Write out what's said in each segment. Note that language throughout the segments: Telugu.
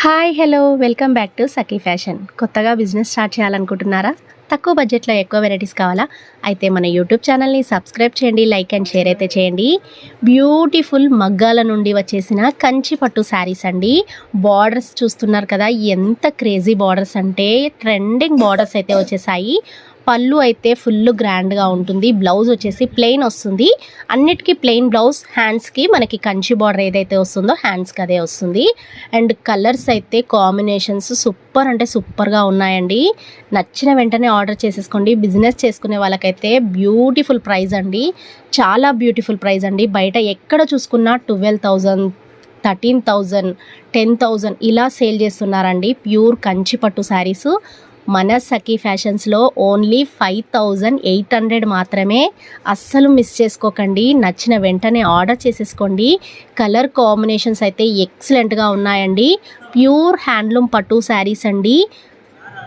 Hi hello welcome back to Sakhi fashion. కొత్తగా బిజినెస్ స్టార్ట్ చేయాలనుకుంటున్నారా? తక్కువ బడ్జెట్లో ఎక్కువ వెరైటీస్ కావాలా? అయితే మన యూట్యూబ్ ఛానల్ని సబ్స్క్రైబ్ చేయండి, లైక్ అండ్ షేర్ అయితే చేయండి. బ్యూటిఫుల్ మగ్గాల నుండి వచ్చేసిన కంచి పట్టు శారీస్ అండి. బార్డర్స్ చూస్తున్నారు కదా, ఎంత క్రేజీ బార్డర్స్ అంటే ట్రెండింగ్ బార్డర్స్ అయితే వచ్చేసాయి. పళ్ళు అయితే ఫుల్ గ్రాండ్గా ఉంటుంది. బ్లౌజ్ వచ్చేసి ప్లెయిన్ వస్తుంది. అన్నిటికీ ప్లెయిన్ బ్లౌజ్. హ్యాండ్స్కి మనకి కంచి బార్డర్ ఏదైతే వస్తుందో హ్యాండ్స్కి అదే వస్తుంది. అండ్ కలర్స్ అయితే కాంబినేషన్స్ సూపర్ అంటే సూపర్గా ఉన్నాయండి. నచ్చిన వెంటనే ఆర్డర్ చేసేసుకోండి. బిజినెస్ చేసుకునే వాళ్ళకైతే బ్యూటిఫుల్ ప్రైస్ అండి, చాలా బ్యూటిఫుల్ ప్రైస్ అండి. బయట ఎక్కడ చూసుకున్నా 12,000 13,000 10,000 ఇలా సేల్ చేస్తున్నారండి ప్యూర్ కంచి పట్టు శారీస్. మన సఖీ ఫ్యాషన్స్లో ఓన్లీ 5,800 మాత్రమే. అస్సలు మిస్ చేసుకోకండి. నచ్చిన వెంటనే ఆర్డర్ చేసేసుకోండి. కలర్ కాంబినేషన్స్ అయితే ఎక్సలెంట్గా ఉన్నాయండి. ప్యూర్ హ్యాండ్లూమ్ పట్టు శారీస్ అండి.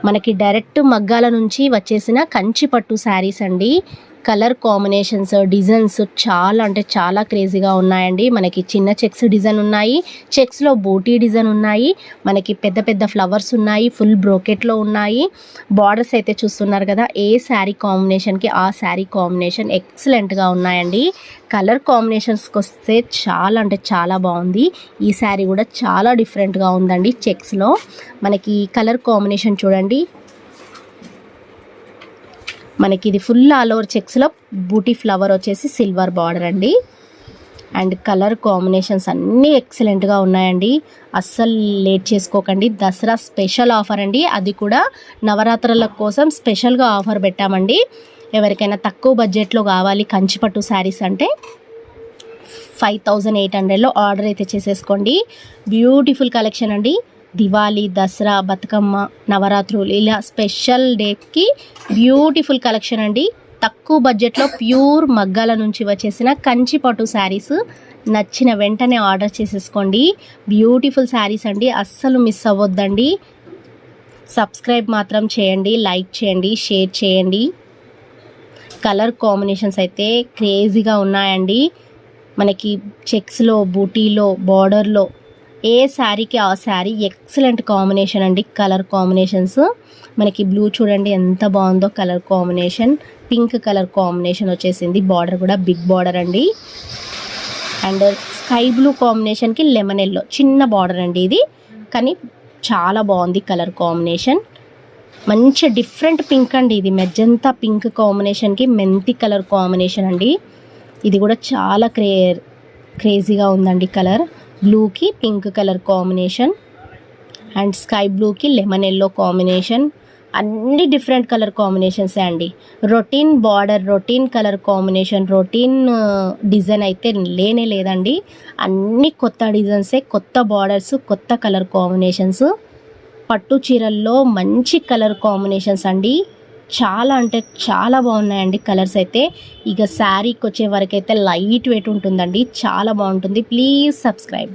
మనకి డైరెక్ట్ మగ్గాల నుంచి వచ్చేసిన కంచి పట్టు శారీస్ అండి. కలర్ కాంబినేషన్స్, డిజైన్స్ చాలా అంటే చాలా క్రేజీగా ఉన్నాయండి. మనకి చిన్న చెక్స్ డిజైన్ ఉన్నాయి, చెక్స్లో బూటీ డిజైన్ ఉన్నాయి, మనకి పెద్ద పెద్ద ఫ్లవర్స్ ఉన్నాయి, ఫుల్ బ్రోకెట్లో ఉన్నాయి. బార్డర్స్ అయితే చూస్తున్నారు కదా, ఏ శారీ కాంబినేషన్కి ఆ శారీ కాంబినేషన్ ఎక్సలెంట్గా ఉన్నాయండి. కలర్ కాంబినేషన్స్కి వస్తే చాలా అంటే చాలా బాగుంది. ఈ శారీ కూడా చాలా డిఫరెంట్గా ఉందండి. చెక్స్లో మనకి కలర్ కాంబినేషన్ చూడండి, మనకి ఇది ఫుల్ ఆల్ ఓవర్ చెక్స్లో బూటీ ఫ్లవర్ వచ్చేసి సిల్వర్ బార్డర్ అండి. అండ్ కలర్ కాంబినేషన్స్ అన్నీ ఎక్సలెంట్గా ఉన్నాయండి. అస్సలు లేట్ చేసుకోకండి. దసరా స్పెషల్ ఆఫర్ అండి, అది కూడా నవరాత్రుల కోసం స్పెషల్గా ఆఫర్ పెట్టామండి. ఎవరికైనా తక్కువ బడ్జెట్లో కావాలి కంచిపట్టు శారీస్ అంటే 5,800లో ఆర్డర్ అయితే చేసేసుకోండి. బ్యూటిఫుల్ కలెక్షన్ అండి. దివాళీ, దసరా, బతుకమ్మ, నవరాత్రులు ఇలా స్పెషల్ డేకి బ్యూటిఫుల్ కలెక్షన్ అండి. తక్కువ బడ్జెట్లో ప్యూర్ మగ్గాల నుంచి వచ్చేసిన కంచి పట్టు శారీస్. నచ్చిన వెంటనే ఆర్డర్ చేసేసుకోండి. బ్యూటిఫుల్ శారీస్ అండి, అస్సలు మిస్ అవ్వద్దండి. సబ్స్క్రైబ్ మాత్రం చేయండి, లైక్ చేయండి, షేర్ చేయండి. కలర్ కాంబినేషన్స్ అయితే క్రేజీగా ఉన్నాయండి. మనకి చెక్స్లో, బూటీలో, బార్డర్లో ఏ శారీకి ఆ శారీ ఎక్సలెంట్ కాంబినేషన్ అండి. కలర్ కాంబినేషన్స్ మనకి బ్లూ చూడండి ఎంత బాగుందో colour combination. Pink colour combination వచ్చేసింది. బార్డర్ కూడా బిగ్ బార్డర్ అండి. అండ్ స్కై బ్లూ కాంబినేషన్కి లెమన్ ఎల్లో చిన్న బార్డర్ అండి ఇది, కానీ చాలా బాగుంది కలర్ కాంబినేషన్. మంచి డిఫరెంట్ పింక్ అండి ఇది. మెజంతా పింక్ కాంబినేషన్కి మెంతి కలర్ కాంబినేషన్ అండి. ఇది కూడా చాలా క్రేజీగా ఉందండి. కలర్ బ్లూకి pink colour combination and sky బ్లూకి లెమన్ ఎల్లో కాంబినేషన్. అన్ని డిఫరెంట్ కలర్ కాంబినేషన్సే అండి. Routine border, routine colour combination, routine design అయితే లేనే లేదండి. అన్ని కొత్త డిజైన్సే, కొత్త బార్డర్స్, కొత్త కలర్ కాంబినేషన్స్. పట్టు చీరల్లో మంచి కలర్ కాంబినేషన్స్ అండి. చాలా అంటే చాలా బాగున్నాయండి కలర్స్ అయితే. ఇక శారీకి వచ్చే వరకు అయితే లైట్ వెయిట్ ఉంటుందండి, చాలా బాగుంటుంది. Please subscribe.